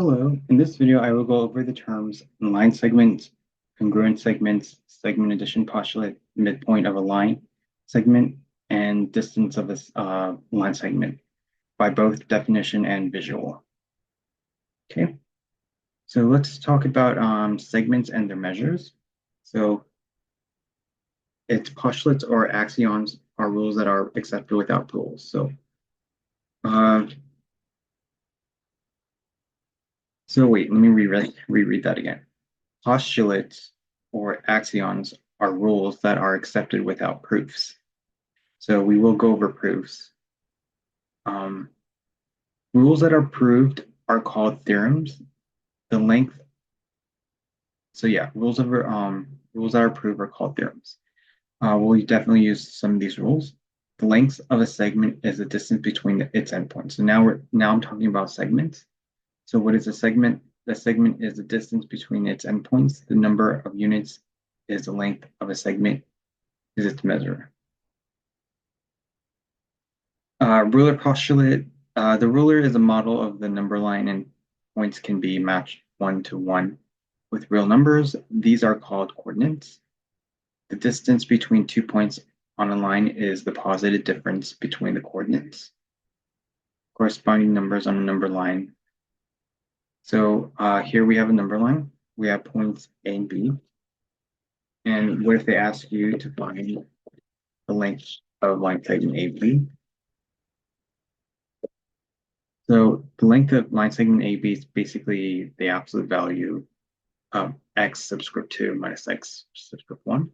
Hello, in this video I will go over the terms line segment, congruent segments, segment addition postulate, midpoint of a line segment, and distance of a line segment by both definition and visual. Okay, so let's talk about segments and their measures. So it's postulates or axioms are rules that are accepted without rules. Uh, so wait, let me reread that again. Postulates or axioms are rules that are accepted without proofs. So we will go over proofs. Um, Rules that are proved are called theorems. The length, so yeah, rules that are proved are called theorems. We'll definitely use some of these rules. The length of a segment is the distance between its endpoints. So now I'm talking about segments. So what is a segment? The segment is the distance between its endpoints. The number of units is the length of a segment, is its measure. Ruler postulate. The ruler is a model of the number line and points can be matched 1 to 1 with real numbers. These are called coordinates. The distance between 2 points on a line is the positive difference between the coordinates. Corresponding numbers on a number line. So here we have a number line. We have points A and B. And what if they ask you to find the length of line segment AB? So the length of line segment AB is basically the absolute value of x subscript 2 minus x subscript 1.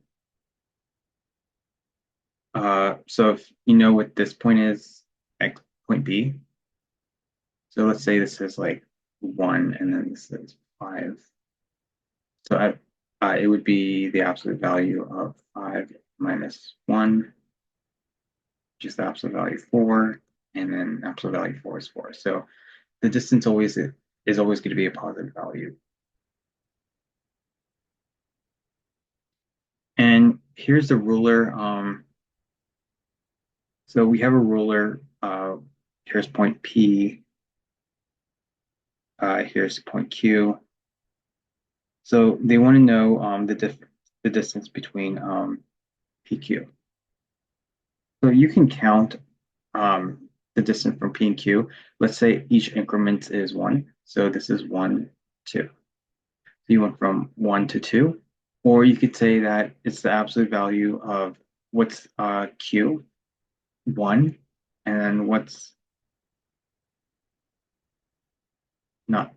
So if you know what this point is, x point B. So let's say this is like 1 and then this is 5. So it would be the absolute value of 5 minus 1, which is the absolute value 4, and then absolute value 4 is 4. So the distance is always going to be a positive value. And here's the ruler. So we have a ruler. Here's point P. Here's point Q. So they want to know the distance between PQ. So you can count the distance from P and Q. Let's say each increment is 1. So this is 1, 2. So you went from 1 to 2. Or you could say that it's the absolute value of what's Q, 1, and then what's not.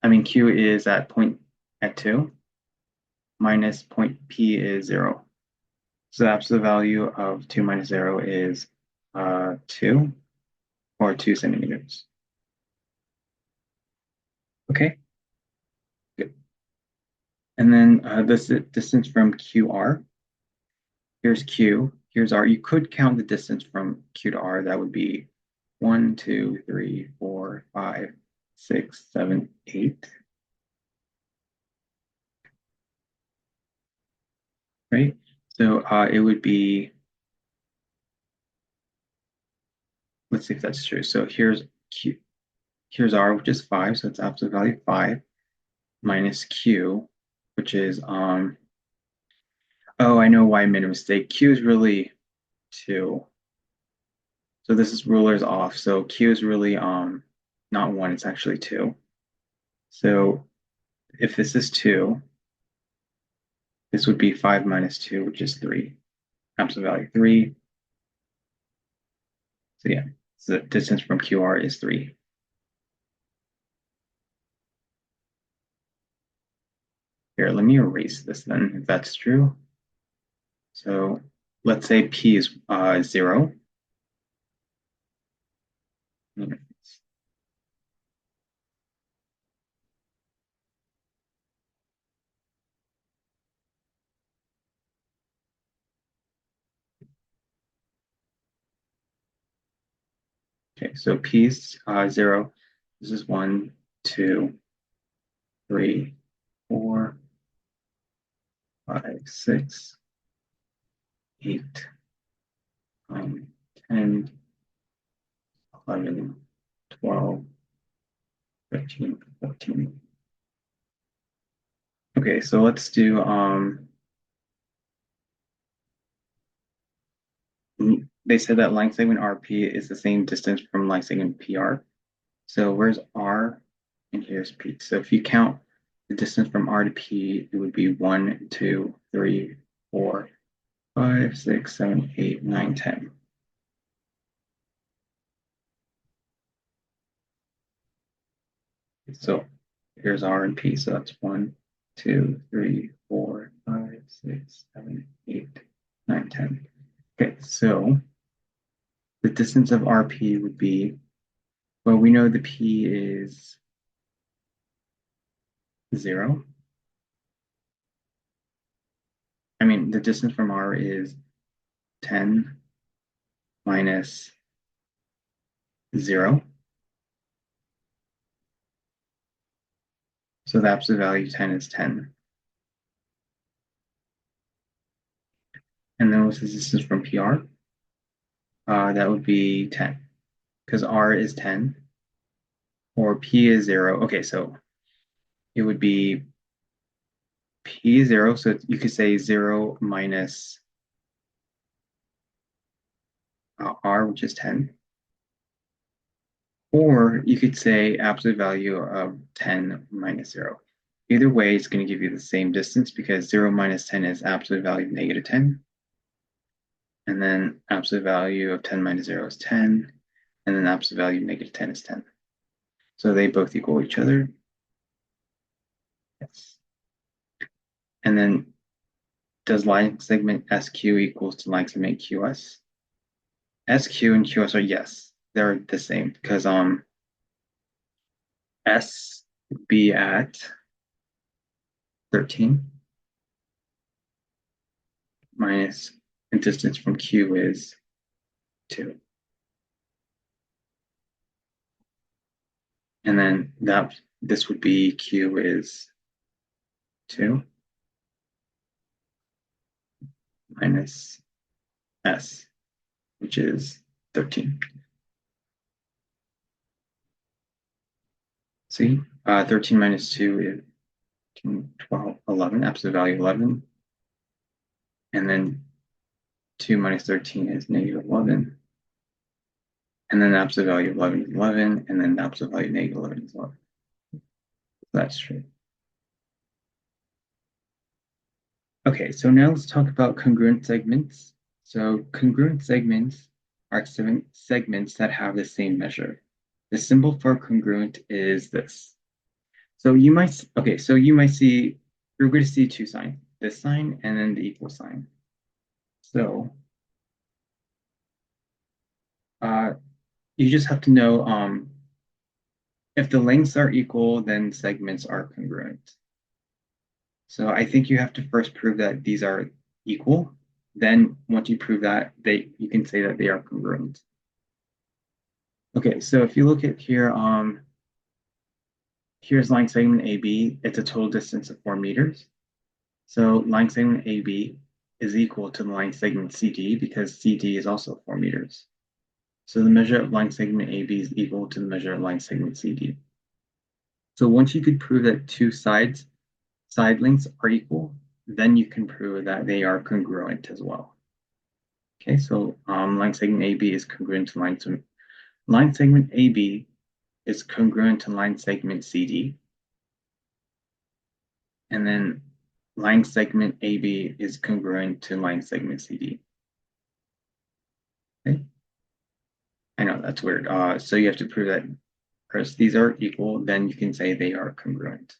I mean, Q is at 2, minus point P is 0. So the absolute value of 2 minus 0 is 2, or 2 centimeters. Okay, good. And then this distance from QR. Here's Q, here's R. You could count the distance from Q to R. That would be 1, 2, 3, 4, 5, 6, 7, 8. Right? So it would be, let's see if that's true. So here's Q, here's R, which is 5, so it's absolute value 5, minus Q, which is oh, I know why I made a mistake. Q is really 2. So this is rulers off. So Q is really not 1, it's actually 2. So if this is 2, this would be 5 minus 2, which is 3. Absolute value 3. So yeah, so the distance from QR is 3. Here, let me erase this then, if that's true. So let's say P is 0. Okay, so P is 0. This is 1, 2, 3, 4, 5, 6, 8, 10, 11, 12, 13, 14. Okay, so let's do they said that line segment RP is the same distance from line segment PR. So where's R and here's P? So if you count the distance from R to P, it would be 1, 2, 3, 4, 5, 6, 7, 8, 9, 10. So here's R and P. So that's 1, 2, 3, 4, 5, 6, 7, 8, 9, 10. Okay, so the distance of RP would be, well, we know the P is 0. I mean, the distance from R is 10 minus 0. So the absolute value 10 is 10. And then what's the distance from PR? That would be 10, because R is 10, or P is 0. Okay, so it would be P is 0, so you could say 0 minus R, which is 10. Or you could say absolute value of 10 minus 0. Either way, it's going to give you the same distance because 0 minus 10 is absolute value of negative 10. And then absolute value of 10 minus 0 is 10. And then absolute value of negative 10 is 10. So they both equal each other. Yes. And then does line segment SQ equals to line segment QS? SQ and QS are yes, they're the same because S would be at 13 minus, and distance from Q is 2. And then this would be Q is 2 minus S, which is 13. See, 13 minus 2 is 12, 11, absolute value 11. And then 2 minus 13 is negative 11. And then the absolute value of 11 is 11. And then the absolute value of negative 11 is 11. So that's true. Okay, so now let's talk about congruent segments. So congruent segments are segments that have the same measure. The symbol for congruent is this. So you might see, you're going to see two signs, this sign and then the equal sign. So you just have to know if the lengths are equal, then segments are congruent. So I think you have to first prove that these are equal. Then once you prove that, you can say that they are congruent. Okay, so if you look at here, here's line segment AB. It's a total distance of 4 meters. So line segment AB is equal to the line segment CD because CD is also 4 meters. So the measure of line segment AB is equal to the measure of line segment CD. So once you could prove that two side lengths are equal, then you can prove that they are congruent as well. Okay, so line segment AB is congruent to line segment AB is congruent to line segment CD. And then line segment AB is congruent to line segment CD. Okay, I know that's weird. So you have to prove that first these are equal, then you can say they are congruent.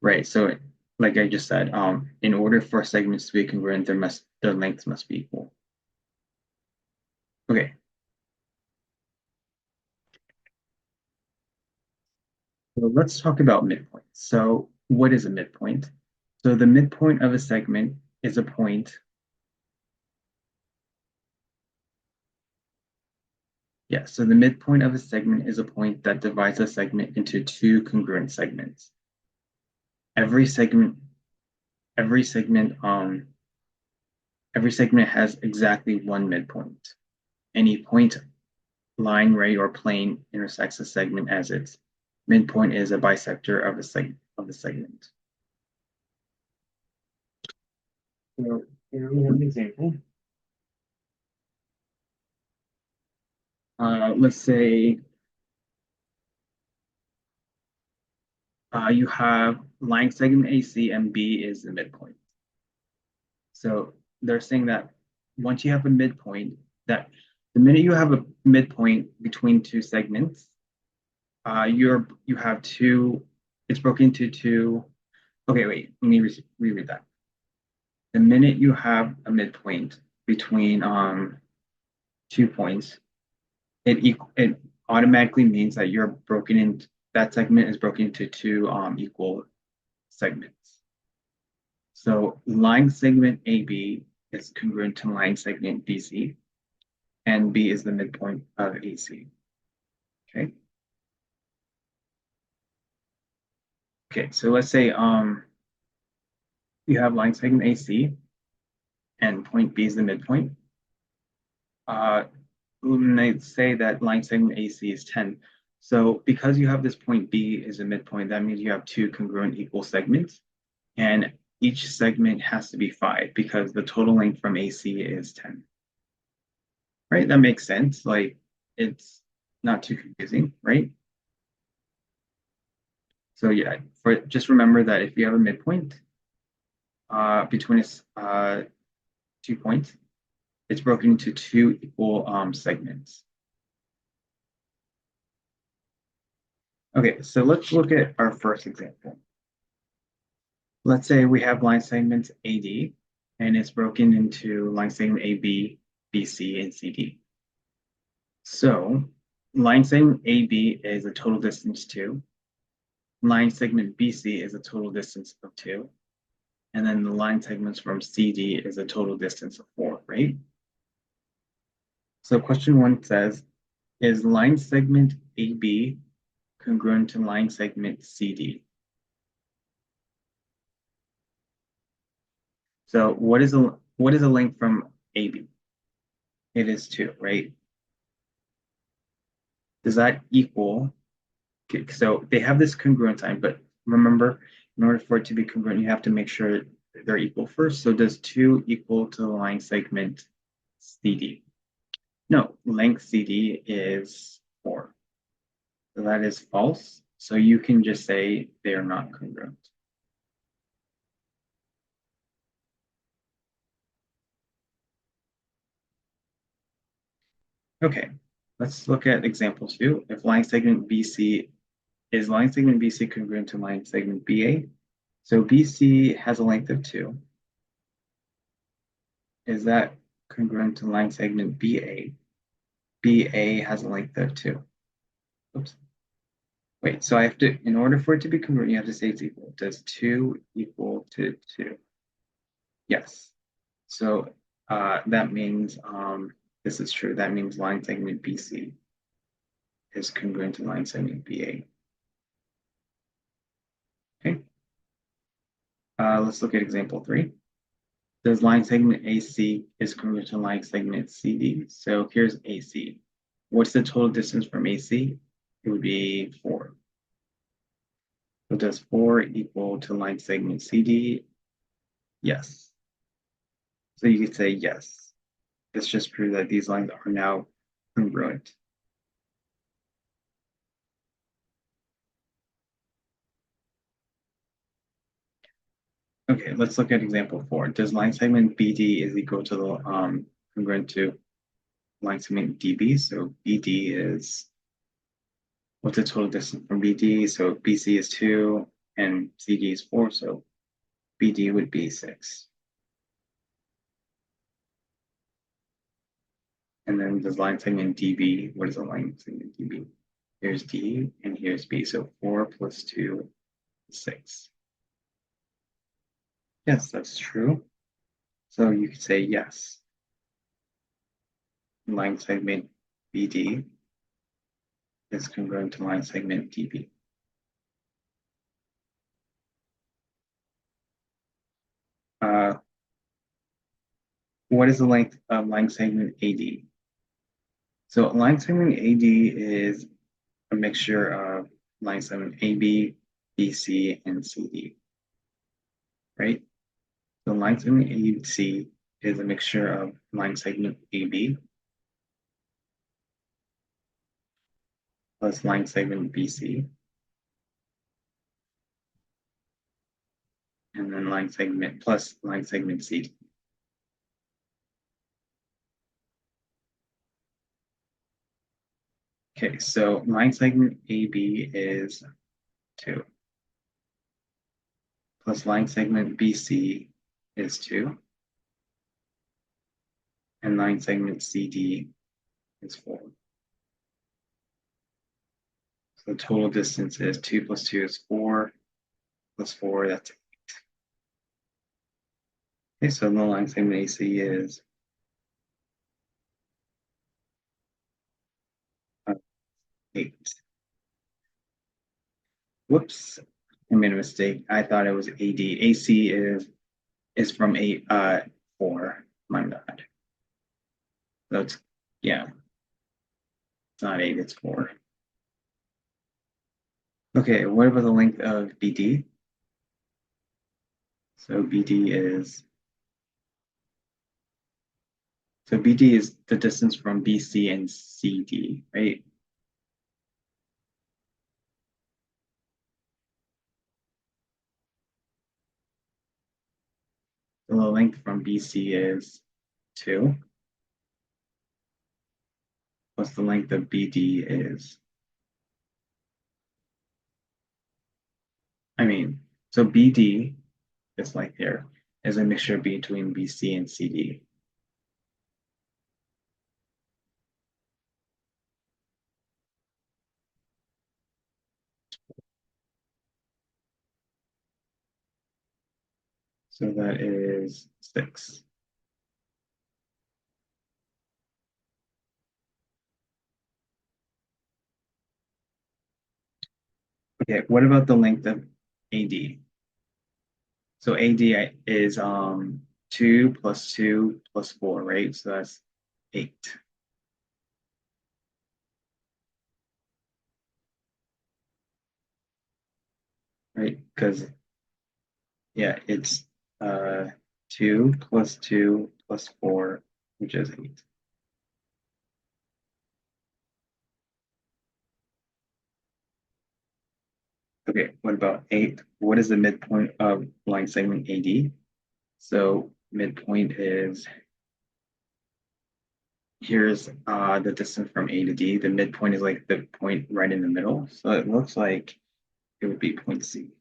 Right, so like I just said, in order for segments to be congruent, their lengths must be equal. Okay. So let's talk about midpoint. So what is a midpoint? So the midpoint of a segment is a point. Yeah, so the midpoint of a segment is a point that divides a segment into two congruent segments. Every segment, every segment, every segment has exactly one midpoint. any point, line, ray, or plane intersects a segment as its midpoint is a bisector of the segment. So here we have an example. Let's say you have line segment AC and B is the midpoint. So they're saying that once you have a midpoint, that the minute you have a midpoint between two segments, you have two. It's broken into two. Okay, wait. Let me reread that. The minute you have a midpoint between two points, it automatically means that that segment is broken into two equal segments. So line segment AB is congruent to line segment BC, and B is the midpoint of AC. Okay. Okay, so let's say you have line segment AC and point B is the midpoint. Let's say that line segment AC is 10. So because you have this point B is a midpoint, that means you have two congruent equal segments, and each segment has to be 5 because the total length from AC is 10. Right? That makes sense. Like it's not too confusing, right? So yeah, just remember that if you have a midpoint between two points, it's broken into two equal segments. Okay, so let's look at our first example. Let's say we have line segments AD, and it's broken into line segment AB, BC, and CD. So line segment AB is a total distance 2. Line segment BC is a total distance of 2. And then the line segments from CD is a total distance of 4, right? So question 1 says, is line segment AB congruent to line segment CD? So what is a length from AB? It is 2, right? Does that equal? Okay, so they have this congruent sign, but remember, in order for it to be congruent, you have to make sure they're equal first. So does 2 equal to the line segment CD? No, length CD is 4. So that is false. So you can just say they are not congruent. Okay, let's look at example 2. If line segment BC is line segment BC congruent to line segment BA? So BC has a length of 2. Is that congruent to line segment BA? BA has a length of 2. Oops. Wait, so I have to, in order for it to be congruent, you have to say it's equal. Does 2 equal to 2? Yes. So that means this is true. That means line segment BC is congruent to line segment BA. Okay. Let's look at example 3. Does line segment AC is congruent to line segment CD? So here's AC. What's the total distance from AC? It would be 4. So does 4 equal to line segment CD? Yes. So you could say yes. This just proves that these lines are now congruent. Okay, let's look at example 4. Does line segment BD is equal to the congruent to line segment DB? So BD is, what's the total distance from BD? So BC is 2 and CD is 4, so BD would be 6. And then does line segment DB, what is a line segment DB? Here's D and here's B, so 4 plus 2 is 6. Yes, that's true. So you could say yes. Line segment BD is congruent to line segment DB. What is the length of line segment AD? So line segment AD is a mixture of line segment AB, BC, and CD, right? So line segment AC is a mixture of line segment AB plus line segment BC, and then line segment plus line segment CD. Okay, so line segment AB is 2, plus line segment BC is 2, and line segment CD is 4. So the total distance is 2 plus 2 is 4, plus 4, that's 8. Okay, so the line segment AC is 8. Whoops, I made a mistake. I thought it was AD. AC is from 8, 4. My bad. So it's, yeah, it's not 8, it's 4. Okay, what about the length of BD? So BD is the distance from BC and CD, right? So the length from BC is 2, plus the length of BD is, so BD, this length here, is a mixture between BC and CD. So that is 6. Okay, what about the length of AD? So AD is 2 plus 2 plus 4, right? So that's 8. Right? Because, yeah, it's 2 plus 2 plus 4, which is 8. Okay, what about 8? What is the midpoint of line segment AD? So midpoint is, here's the distance from A to D. The midpoint is like the point right in the middle. So it looks like it would be point C.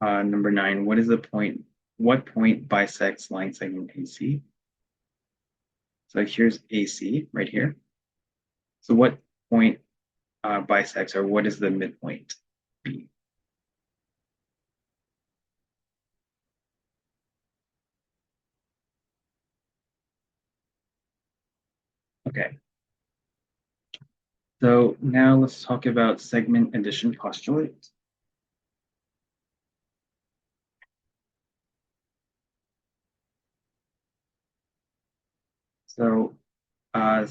Number 9, what point bisects line segment AC? So here's AC right here. So what point bisects, or what is the midpoint B? Okay. So now let's talk about segment addition postulate. So uh,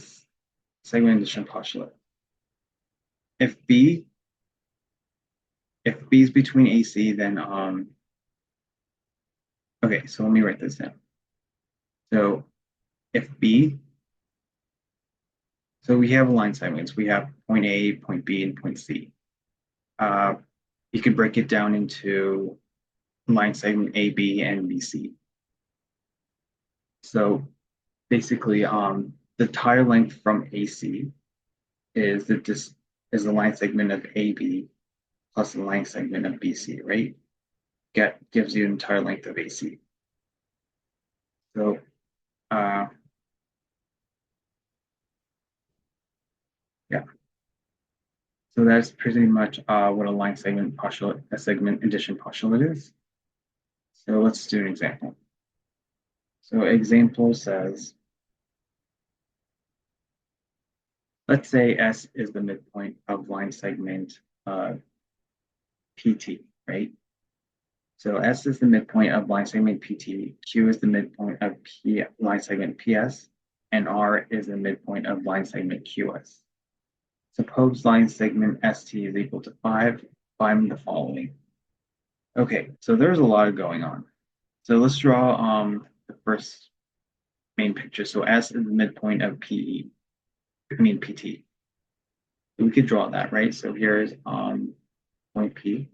segment addition postulate. If B is between AC, then okay, so let me write this down. So if B, so we have line segments. We have point A, point B, and point C. Uh, you could break it down into line segment AB and BC. So basically, the tire length from AC is the line segment of AB plus the line segment of BC, right? Gives you the entire length of AC. So yeah. So that's pretty much what a line segment postulate, a segment addition postulate is. So let's do an example. So example says, let's say S is the midpoint of line segment PT, right? So S is the midpoint of line segment PT, Q is the midpoint of line segment PS, and R is the midpoint of line segment QS. Suppose line segment ST is equal to 5, find the following. Okay, so there's a lot going on. So let's draw the first main picture. So S is the midpoint of PT. We could draw that, right? So here's point P.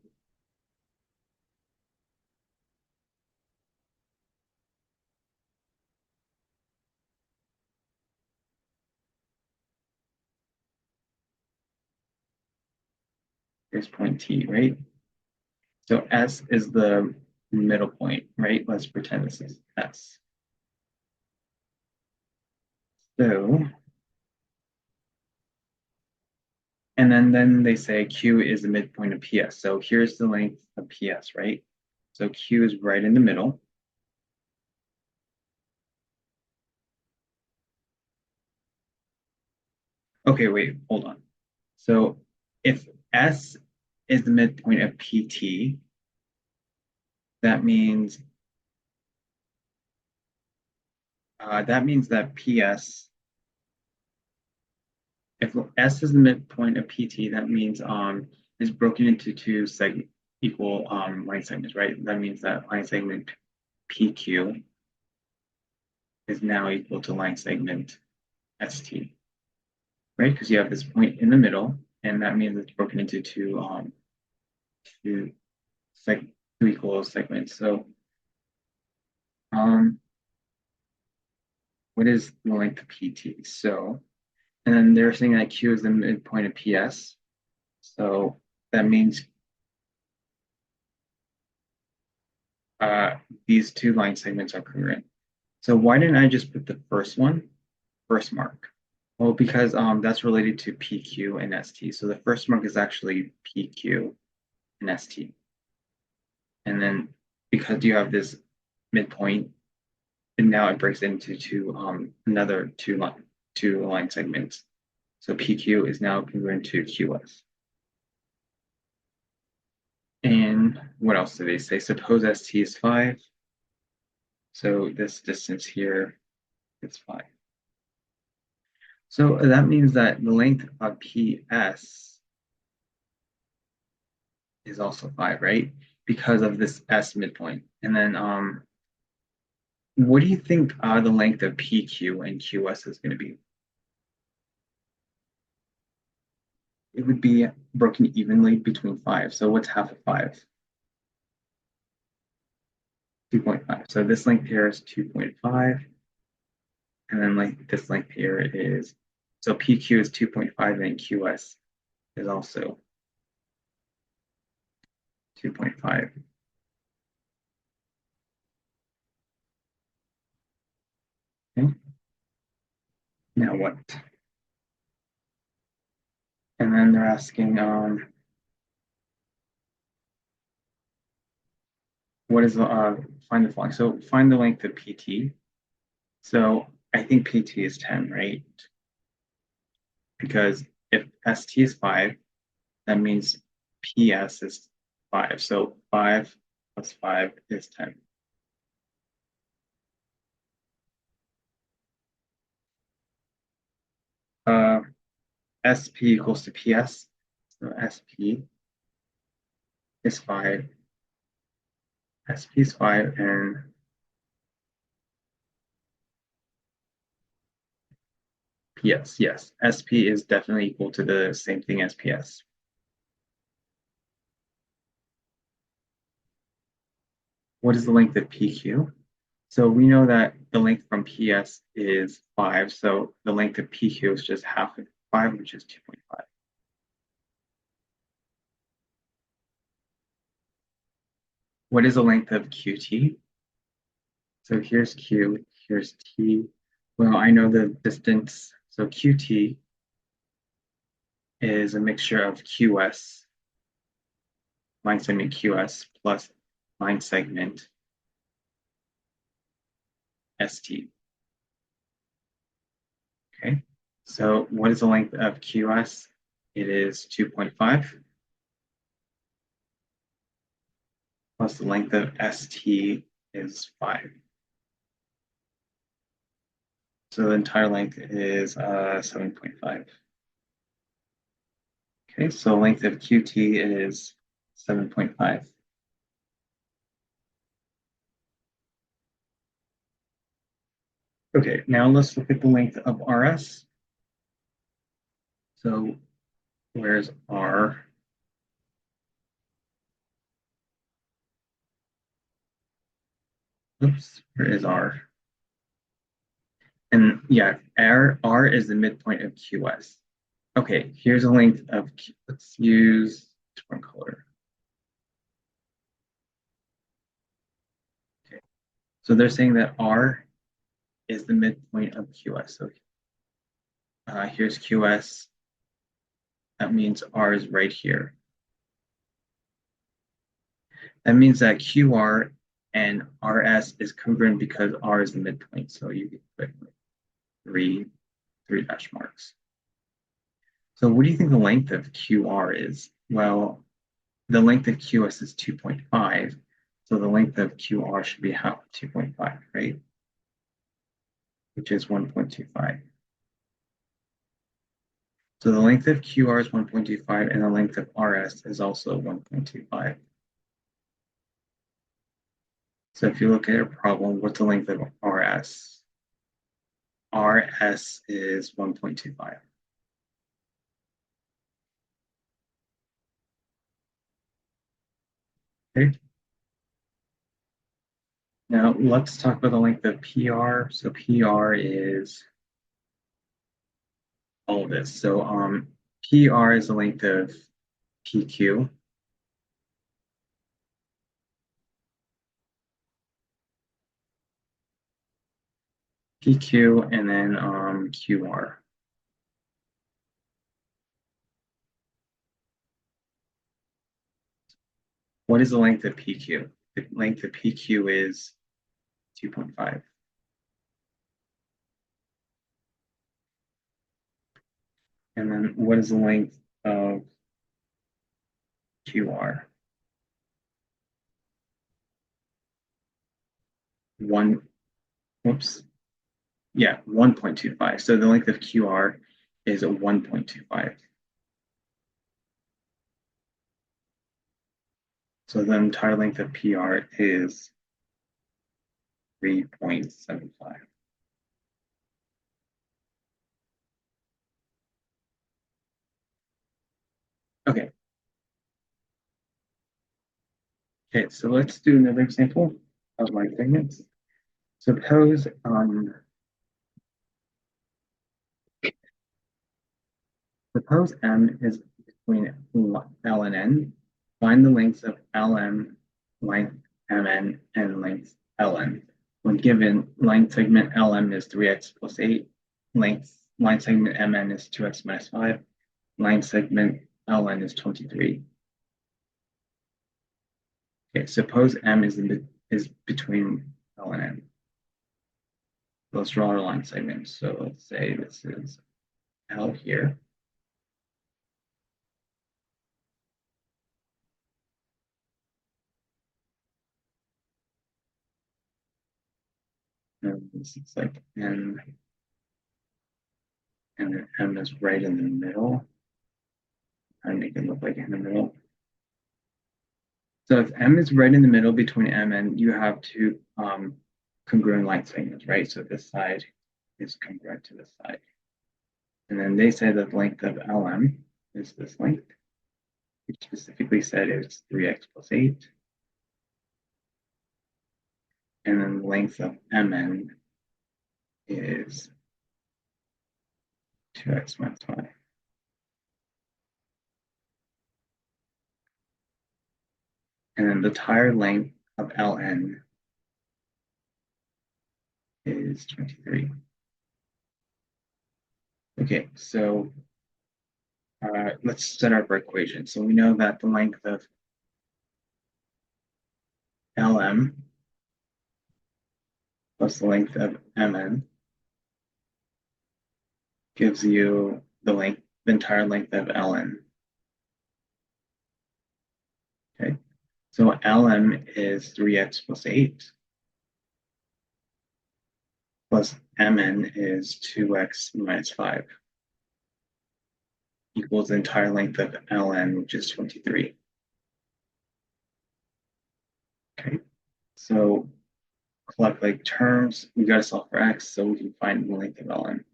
Here's point T, right? So S is the middle point, right? Let's pretend this is S. So, and then they say Q is the midpoint of PS. So here's the length of PS, right? So Q is right in the middle. Okay, wait, hold on. So if S is the midpoint of PT, that means that PS, if S is the midpoint of PT, that means is broken into two equal line segments, right? That means that line segment PQ is now equal to line segment ST, right? Because you have this point in the middle, and that means it's broken into two, two equal segments. So um, what is the length of PT? So, and then they're saying that Q is the midpoint of PS. So that means uh, these two line segments are congruent. So why didn't I just put the first mark? Well, because that's related to PQ and ST. So the first mark is actually PQ and ST. And then because you have this midpoint, and now it breaks into another two line segments. So PQ is now congruent to QS. And what else do they say? Suppose ST is 5. So this distance here is 5. So that means that the length of PS is also 5, right? Because of this S midpoint. And then what do you think the length of PQ and QS is going to be? It would be broken evenly between 5. So what's half of 5? 2.5. So this length here is 2.5. And then like this length here is, so PQ is 2.5 and QS is also 2.5. Okay. Now what? And then they're asking, what is find the following. So find the length of PT. So I think PT is 10, right? Because if ST is 5, that means PS is 5. So 5 plus 5 is 10. Uh, SP equals to PS. So SP is 5. SP is 5, and PS, yes. SP is definitely equal to the same thing as PS. What is the length of PQ? So we know that the length from PS is 5, so the length of PQ is just half of 5, which is 2.5. What is the length of QT? So here's Q, here's T. Well, I know the distance, so QT is a mixture of QS, line segment QS, plus line segment ST. Okay, so what is the length of QS? It is 2.5 plus the length of ST is 5. So the entire length is 7.5. Okay, so length of QT is 7.5. Okay, now let's look at the length of RS. So where's R? Oops, where is R? And yeah, R is the midpoint of QS. Okay, here's a length of, let's use different color. Okay, so they're saying that R is the midpoint of QS. So here's QS. That means R is right here. That means that QR and RS is congruent because R is the midpoint. So you can put three dash marks. So what do you think the length of QR is? Well, the length of QS is 2.5. So the length of QR should be how 2.5, right? Which is 1.25. So the length of QR is 1.25 and the length of RS is also 1.25. So if you look at your problem, what's the length of RS? RS is 1.25. Okay. Now let's talk about the length of PR. So PR is all of this. So PR is the length of PQ. PQ and then QR. What is the length of PQ? The length of PQ is 2.5. And then what is the length of QR? One, whoops. Yeah, 1.25. So the length of QR is a 1.25. So the entire length of PR is 3.75. Okay. Okay, so let's do another example of line segments. Suppose suppose M is between L and N. Find the lengths of LM, length MN, and length LN. When given, line segment LM is 3x plus 8, line segment MN is 2x minus 5, line segment LN is 23. Okay, suppose M is between L and N. Let's draw our line segment. So let's say this is L here. And this is like N, and then M is right in the middle. I make it look like in the middle. So if M is right in the middle between M and you have two congruent line segments, right? So this side is congruent to this side. And then they say that the length of LM is this length, which specifically said it's 3x plus 8. And then the length of MN is 2x minus 5. And then the entire length of LN is 23. Okay, so let's set up our equation. So we know that the length of LM plus the length of MN gives you the entire length of LN. Okay, So lm is 3x plus 8, plus mn is 2x minus 5, equals the entire length of ln, which is 23. Okay, so collect like terms. We got to solve for x, so we can find the length of ln.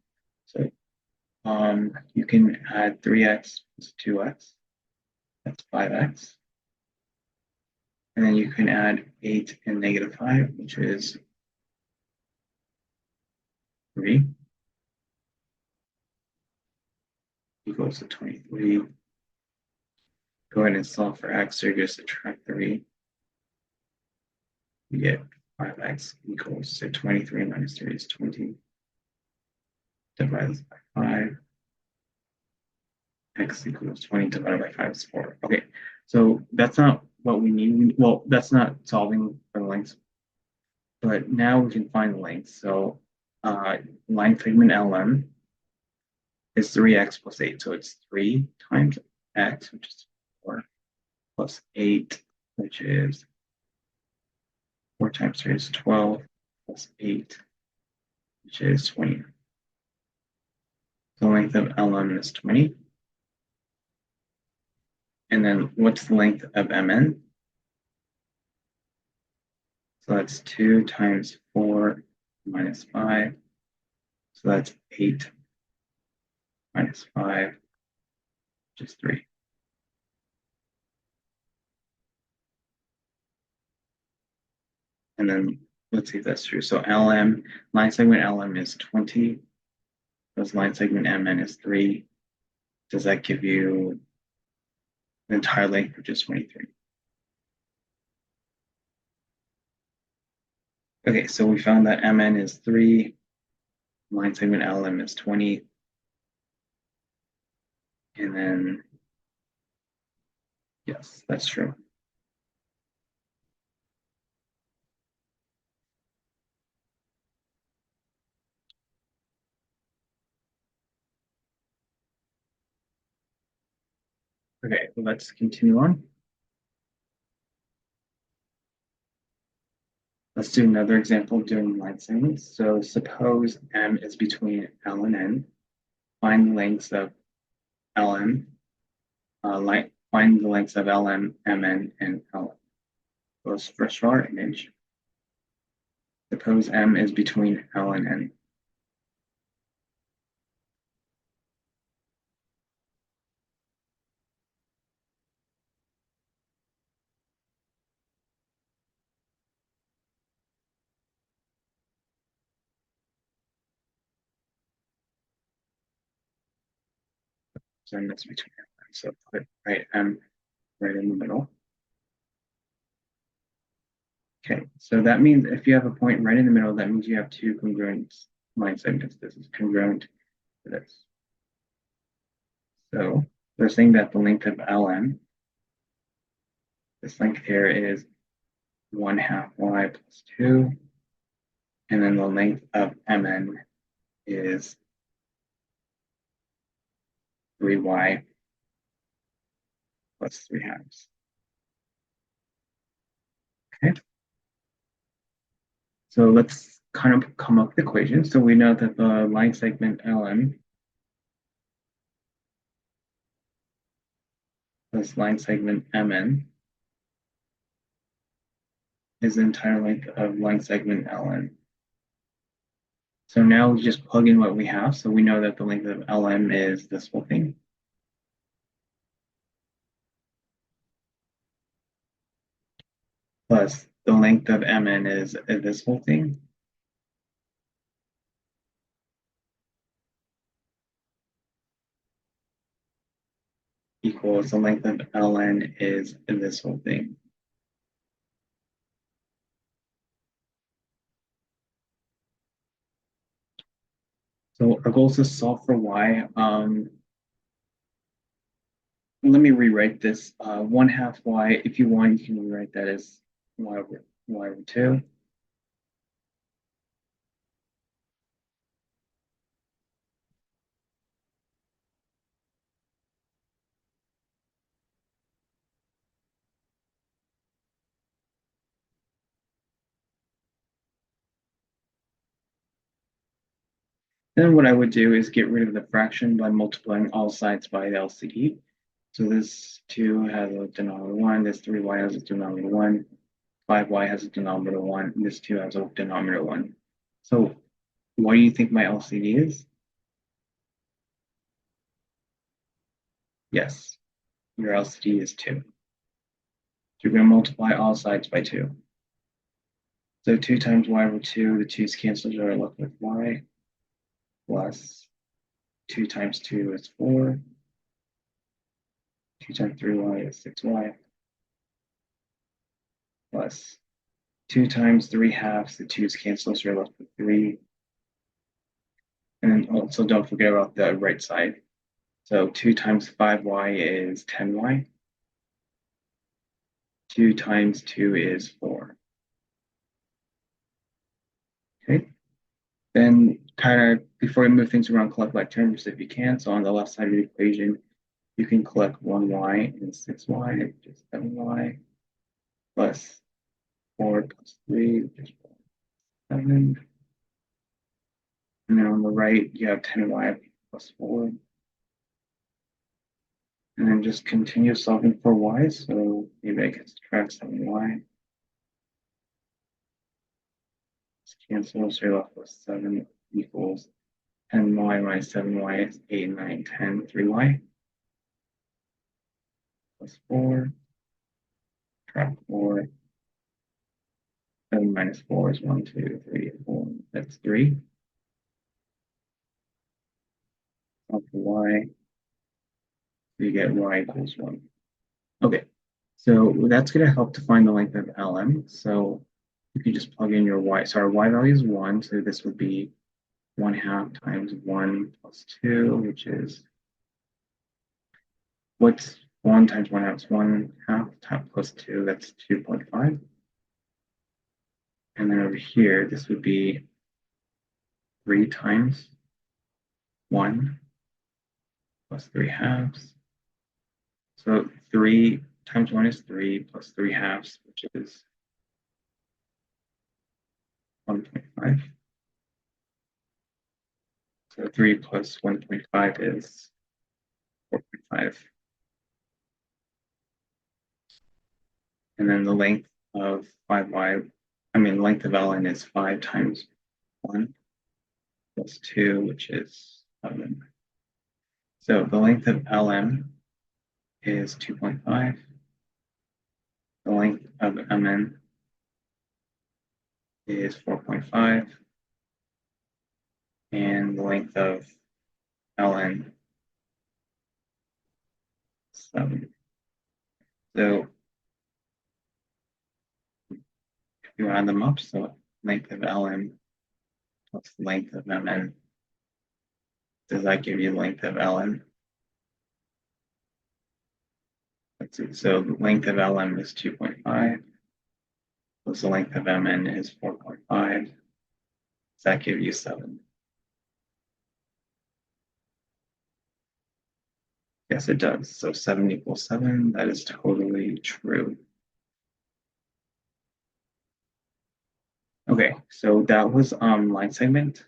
So you can add 3x plus 2x, that's 5x. And then you can add 8 and negative 5, which is 3, equals to 23. Go ahead and solve for x, so you're going to subtract 3. You get 5x equals to 23 minus 3 is 20. Divided by 5. X equals 20 divided by 5 is 4. Okay, so that's not what we need. Well, that's not solving for the lengths, but now we can find the length. So line segment LM is 3x plus 8. So it's 3 times x, which is 4, plus 8, which is 4 times 3 is 12, plus 8, which is 20. The length of LM is 20. And then what's the length of MN? So that's 2 times 4 minus 5. So that's 8 minus 5, which is 3. And then let's see if that's true. So LM, line segment LM is 20. Because line segment MN is 3. Does that give you the entire length, which is 23? Okay, so we found that MN is 3. Line segment LM is 20. And then, yes, that's true. Okay, let's continue on. Let's do another example of doing line segments. So suppose M is between L and N. Find the lengths of LM, find the lengths of LM, MN, and LM. Let's first draw our image. Suppose M is between L and N. So M is between L and N. So put right M right in the middle. Okay, so that means if you have a point right in the middle, that means you have two congruent line segments. This is congruent to this. So they're saying that the length of LM, this length here is 1/2 y plus 2. And then the length of MN is 3y plus 3/2. Okay. So let's kind of come up with the equation. So we know that the line segment LM plus line segment MN is the entire length of line segment LN. So now we just plug in what we have. So we know that the length of LM is this whole thing. Plus the length of MN is this whole thing. Equals the length of LN is this whole thing. So our goal is to solve for y. Let me rewrite this. 1/2 y. If you want, you can rewrite that as y over 2. Then what I would do is get rid of the fraction by multiplying all sides by the LCD. So this 2 has a denominator 1, this 3y has a denominator 1, 5y has a denominator 1, and this 2 has a denominator 1. So what do you think my LCD is? Yes, your LCD is 2. So you're going to multiply all sides by 2. So 2 times y over 2, the 2's cancel, so we're left with y, plus 2 times 2 is 4, 2 times 3y is 6y, plus 2 times 3 halves, the 2's cancel, so you're left with 3. And then also don't forget about the right side. So 2 times 5y is 10y. 2 times 2 is 4. Okay. Then kind of before you move things around, collect like terms if you can. So on the left side of the equation, you can collect 1y and 6y, which is 7y, plus 4 plus 3, which is 7. And then on the right, you have 10y plus 4. And then just continue solving for y. So maybe I can subtract 7y. Cancel, so you're left with 7 equals 10y minus 7y is 8, 9, 10, 3y plus 4, subtract 4, 7 minus 4 is 1, 2, 3, 4, that's 3. Solve for y, so you get y equals 1. Okay, so that's going to help to find the length of Lm. So you can just plug in your y. So our y value is 1, so this would be 1/2 times 1 plus 2, which is, what's 1 times 1/2 is 1/2 plus 2, that's 2.5. And then over here, this would be 3 times 1 plus 3 halves. So 3 times 1 is 3 plus 3 halves, which is 1.5. So 3 plus 1.5 is 4.5. And then the length of length of ln is 5 times 1 plus 2, which is 7. So the length of lm is 2.5. The length of mn is 4.5. And the length of ln is 7. So if you add them up, so length of ln plus length of mn, does that give you length of ln? Let's see. So the length of lm is 2.5 plus the length of mn is 4.5. Does that give you 7? Yes, it does. So 7 equals 7. That is totally true. Okay, so that was line segment.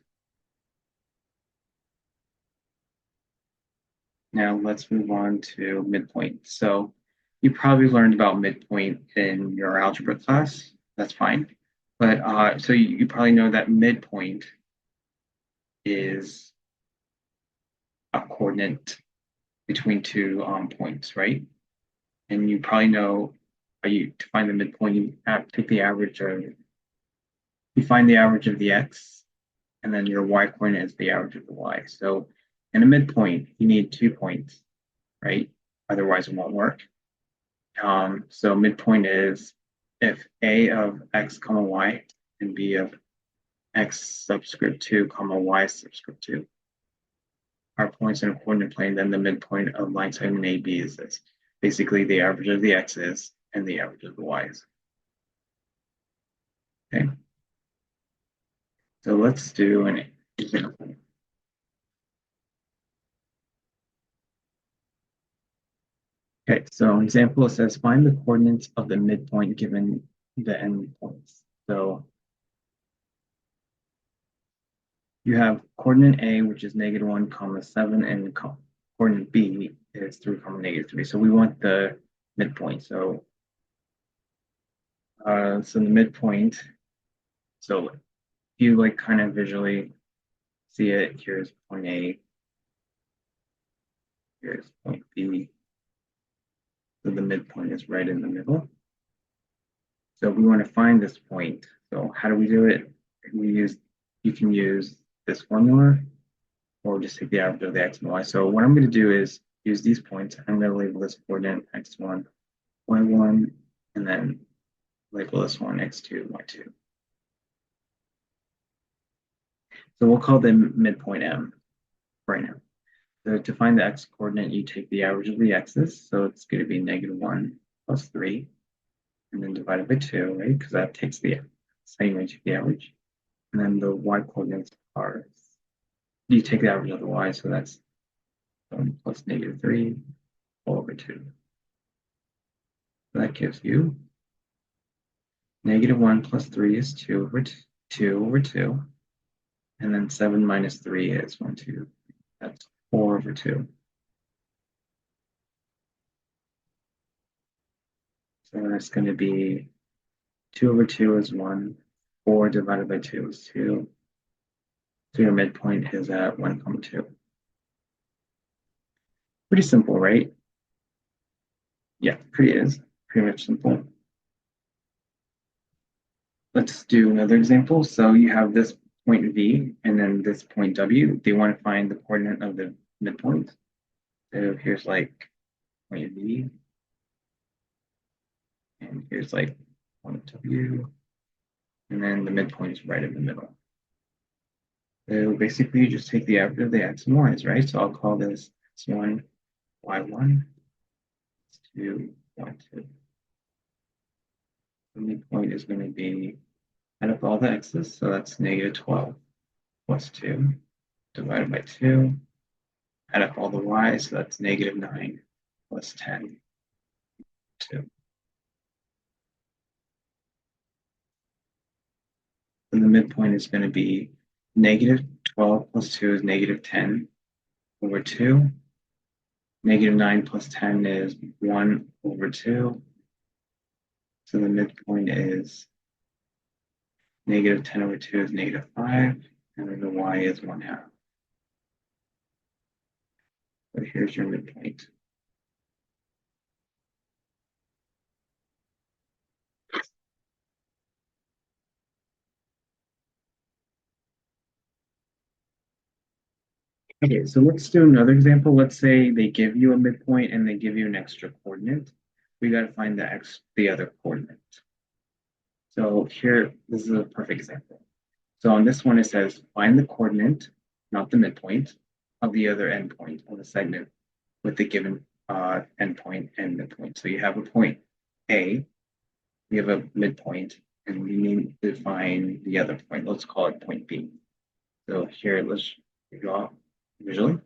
Now let's move on to midpoint. So you probably learned about midpoint in your algebra class. That's fine. But so you probably know that midpoint is a coordinate between two points, right? And you probably know to find the midpoint, you take the average of, you find the average of the x, and then your y coordinate is the average of the y. So in a midpoint, you need 2 points, right? Otherwise, it won't work. So midpoint is if a of x comma y and b of x subscript 2 comma y subscript 2 are points in a coordinate plane, then the midpoint of line segment AB is this. Basically, the average of the x's and the average of the y's. Okay. So let's do an example. Okay, so example, it says find the coordinates of the midpoint given the endpoints. So You have coordinate A, which is -1, 7, and coordinate B is 3, -3. So we want the midpoint. So the midpoint. So if you like kind of visually see it, here's point A, here's point B. So the midpoint is right in the middle. So we want to find this point. So how do we do it? You can use this formula or just take the average of the x and y. So what I'm going to do is use these points. I'm going to label this coordinate x1, y1, and then label this one x2, y2. So we'll call them midpoint M right now. So to find the x coordinate, you take the average of the x's. So it's going to be -1 plus 3, and then divided by 2, right? Because that takes the same way to the average. And then the y coordinates are, you take the average of the y, so that's 1 plus -3 all over 2. So that gives you -1 plus 3 is 2 over 2, and then 7 minus 3 is 1, 2. That's 4 over 2. So that's going to be 2 over 2 is 1, 4 divided by 2 is 2. So your midpoint is at 1, 2. Pretty simple, right? Yeah, pretty much simple. Let's do another example. So you have this point V and then this point W. They want to find the coordinate of the midpoint. So here's like point V, and here's like point W, and then the midpoint is right in the middle. So basically, you just take the average of the x and y's, right? So I'll call this x1, y1, x2, y2. The midpoint is going to be, add up all the x's, so that's -12 plus 2 divided by 2. Add up all the y's, so that's -9 plus 10, 2. And the midpoint is going to be -12 plus 2 is -10 over 2. -9 plus 10 is 1 over 2. So the midpoint is -10 over 2 is -5. And then the y is 1/2. So here's your midpoint. Okay, so let's do another example. Let's say they give you a midpoint and they give you an extra coordinate. We got to find the other coordinate. So here, this is a perfect example. So on this one, it says find the coordinate, not the midpoint, of the other endpoint of the segment with the given endpoint and midpoint. So you have a point A, we have a midpoint, and we need to find the other point. Let's call it point B. So here, let's draw visually.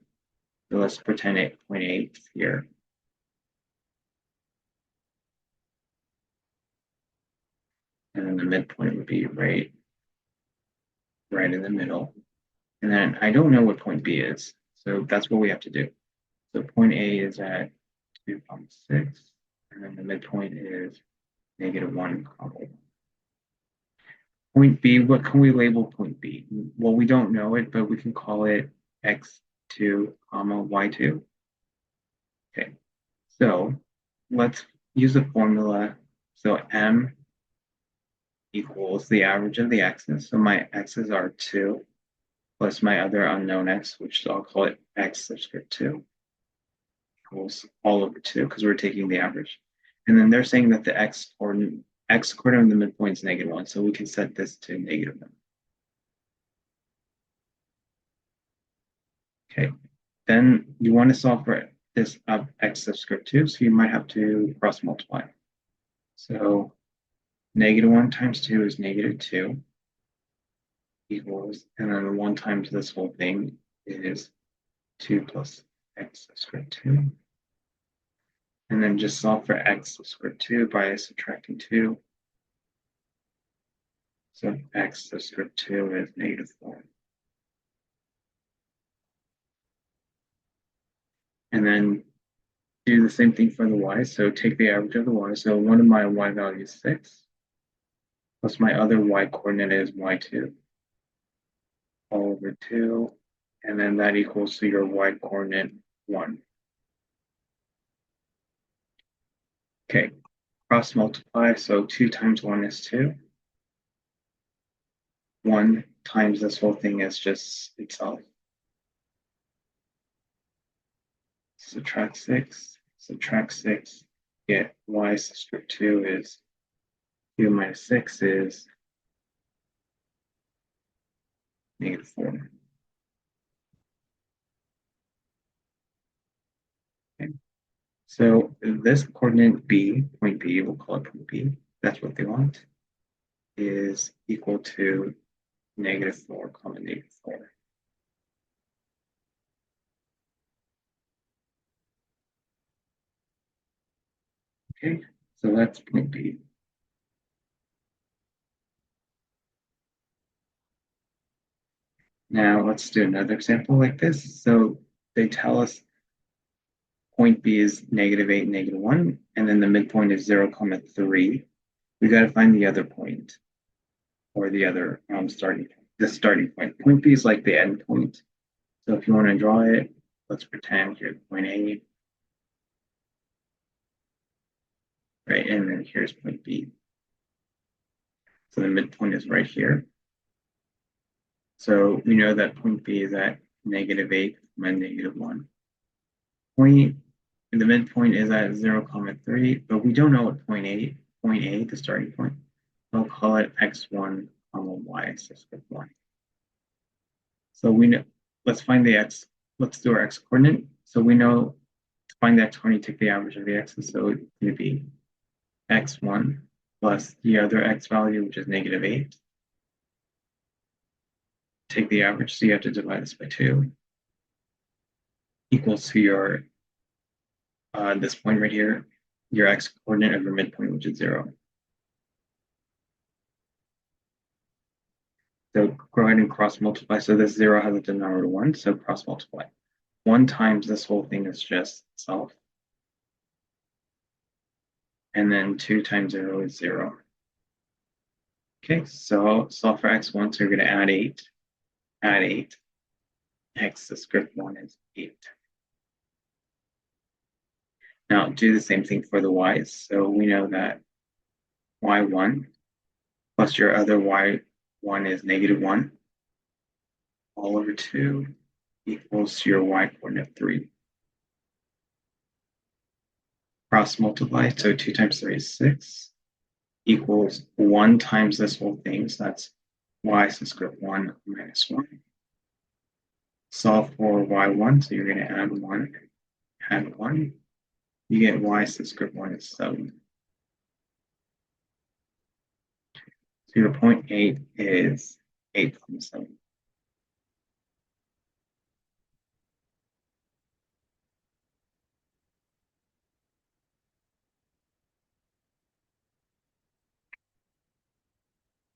So let's pretend point A is here. And then the midpoint would be right in the middle. And then I don't know what point B is. So that's what we have to do. So point A is at 2.6, and then the midpoint is -1, 1. Point B, what can we label point B? Well, we don't know it, but we can call it x2, y2. Okay, so let's use the formula. So m equals the average of the x's. So my x's are 2 plus my other unknown x, which I'll call it x subscript 2, equals all over 2 because we're taking the average. And then they're saying that the x coordinate of the midpoint is -1, so we can set this to -1. Okay, then you want to solve for this of x subscript 2, so you might have to cross multiply. So -1 times 2 is -2 equals, and then 1 times this whole thing is 2 plus x subscript 2. And then just solve for x subscript 2 by subtracting 2. So x subscript 2 is -4. and then do the same thing for the y. So take the average of the y. So one of my y value is 6, plus my other y coordinate is y2, all over 2, and then that equals to your y coordinate 1. Okay, cross multiply, so 2 times 1 is 2. 1 times this whole thing is just itself. Subtract 6, get y subscript 2 is 2 minus 6 is -4. Okay. So this coordinate B, point B, we'll call it point B, that's what they want, is equal to -4, comma -4. Okay, so that's point B. Now let's do another example like this. So they tell us point B is -8, -1, and then the midpoint is 0, 3. We got to find the other point, or the other starting point. The starting point. Point B is like the end point. So if you want to draw it, let's pretend here's point A, right? And then here's point B. So the midpoint is right here. So we know that point B is at -8, -1. Point, the midpoint is at 0, 3, but we don't know what point A, the starting point. I'll call it x1, y, subscript 1. So we know, let's find the x, let's do our x coordinate. So we know to find the x coordinate, take the average of the x's. So it's going to be x1 plus the other x value, which is -8. Take the average, so you have to divide this by 2, equals to your, this point right here, your x coordinate of your midpoint, which is 0. So go ahead and cross multiply. So this 0 has a denominator 1, so cross multiply. 1 times this whole thing is just itself. And then 2 times 0 is 0. Okay, so solve for x1, so you're going to add 8. Add 8. X, the script 1 is 8. Now do the same thing for the y's. So we know that y1 plus your other y1 is -1, all over 2 equals your y coordinate 3. Cross multiply, so 2 times 3 is 6, equals 1 times this whole thing, so that's y subscript 1 minus 1. Solve for y1, so you're going to add 1. You get y subscript 1 is 7. So your point 8 is 8.7.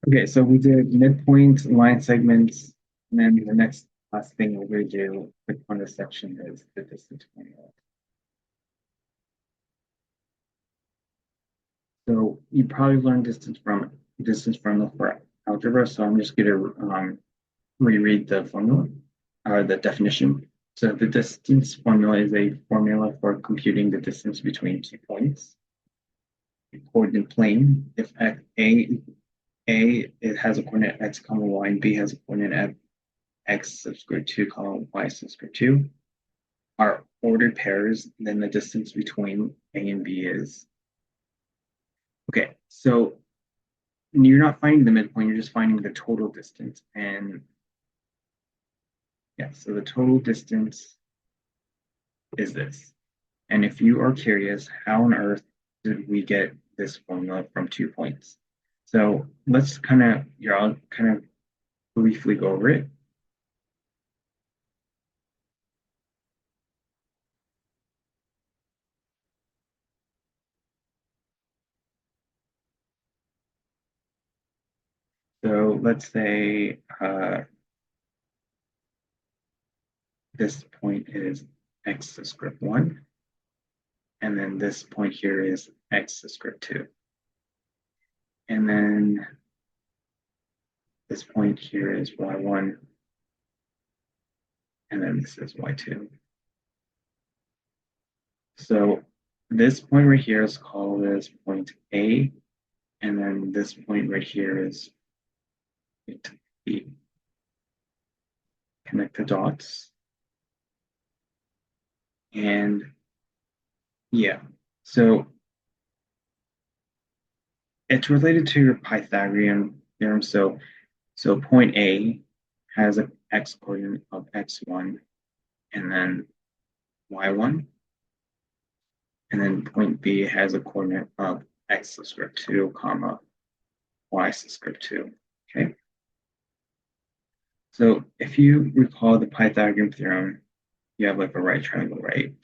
Okay, so we did midpoint, line segments, and then the next last thing we're going to do on this section is the distance formula. So you probably learned distance formula for algebra, so I'm just going to reread the formula, or the definition. So the distance formula is a formula for computing the distance between 2 points. The coordinate plane, if A it has a coordinate x comma y, and B has a coordinate x subscript 2 comma y subscript 2 are ordered pairs, then the distance between A and B is. Okay, so you're not finding the midpoint, you're just finding the total distance. And yeah, so the total distance is this. And if you are curious, how on earth did we get this formula from 2 points? So let's I'll kind of briefly go over it. So let's say this point is x to the script 1. And then this point here is x to the script 2. And then this point here is y1. And then this is y2. So this point right here is called as point A. And then this point right here is point B. Connect the dots. And yeah, so it's related to your Pythagorean theorem. So point A has an x coordinate of x1 and then y1. And then point B has a coordinate of x to the script 2, comma, y to the script 2. Okay. So if you recall the Pythagorean theorem, you have like a right triangle, right?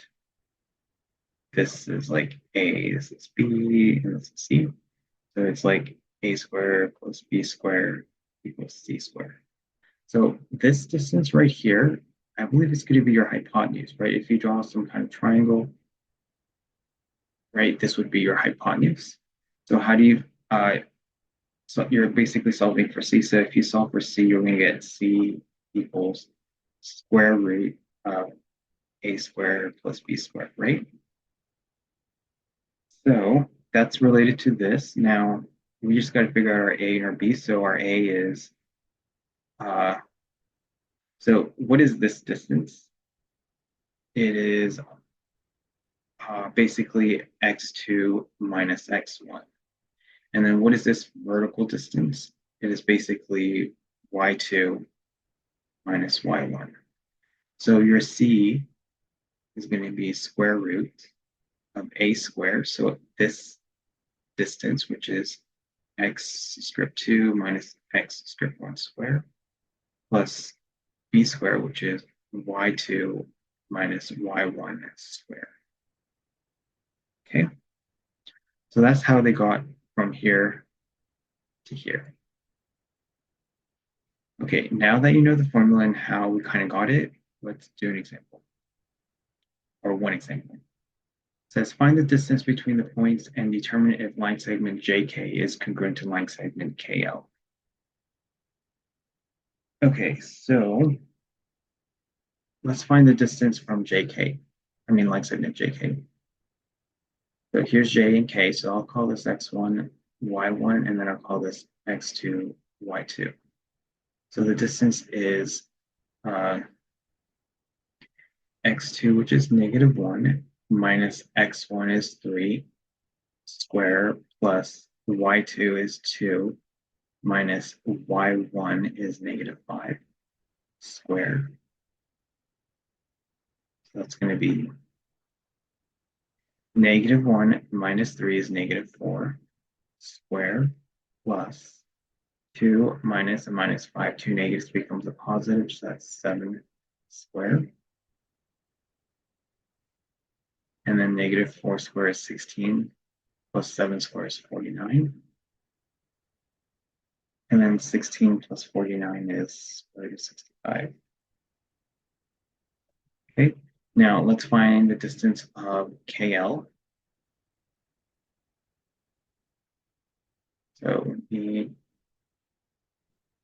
This is like A, this is B, and this is C. So it's like A squared plus B squared equals C squared. So this distance right here, I believe it's going to be your hypotenuse, right? If you draw some kind of triangle, right, this would be your hypotenuse. So how do you, so you're basically solving for C. So if you solve for C, you're going to get C equals square root of A squared plus B squared, right? So that's related to this. Now, we just got to figure out our A and our B. So our A is, so what is this distance? It is basically x2 minus x1. And then what is this vertical distance? It is basically y2 minus y1. So your C is going to be square root of a squared. So this distance, which is x script 2 minus x script 1 squared, plus b squared, which is y2 minus y1 squared. Okay, so that's how they got from here to here. Okay, now that you know the formula and how we kind of got it, let's do an example, or one example. It says find the distance between the points and determine if line segment JK is congruent to line segment KL. Okay, so let's find the distance from JK. I mean line segment JK. So here's J and K, so I'll call this X1, Y1, and then I'll call this X2, Y2. So the distance is x2, which is -1, minus x1 is 3 square, plus y2 is 2, minus y1 is -5 square. So that's going to be -1 minus 3 is -4 square, plus 2 minus a minus 5, 2 negatives becomes a positive, so that's 7 squared. And then -4 squared is 16, plus 7 squared is 49. And then 16 plus 49 is square root of 65. Okay, now let's find the distance of KL. So we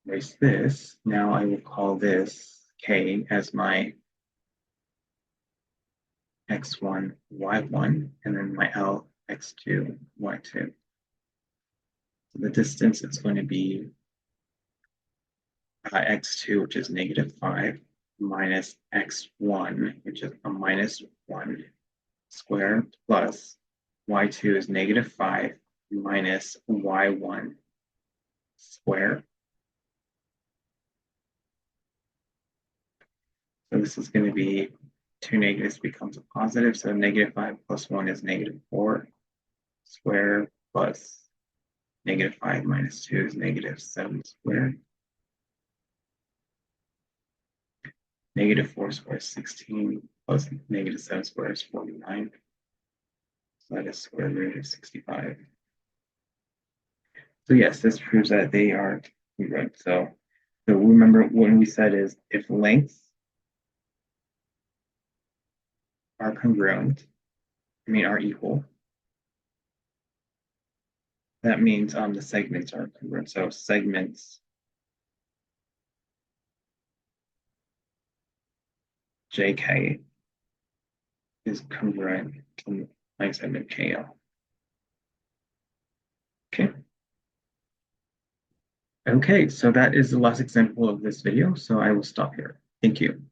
erase this. Now I will call this K as my X1, Y1, and then my L, X2, Y2. So the distance is going to be X2, which is -5, minus X1, which is a -1 squared, plus Y2 is -5 minus Y1 squared. So this is going to be 2 negatives becomes a positive. So -5 plus 1 is -4 squared, plus -5 minus 2 is -7 squared. -4 squared is 16, plus -7 squared is 49. So that is square root of 65. So yes, this proves that they are congruent. So remember when we said is if length are congruent, are equal. That means the segments are congruent. So segments JK is congruent to my segment KL. Okay. Okay, so that is the last example of this video. So I will stop here. Thank you.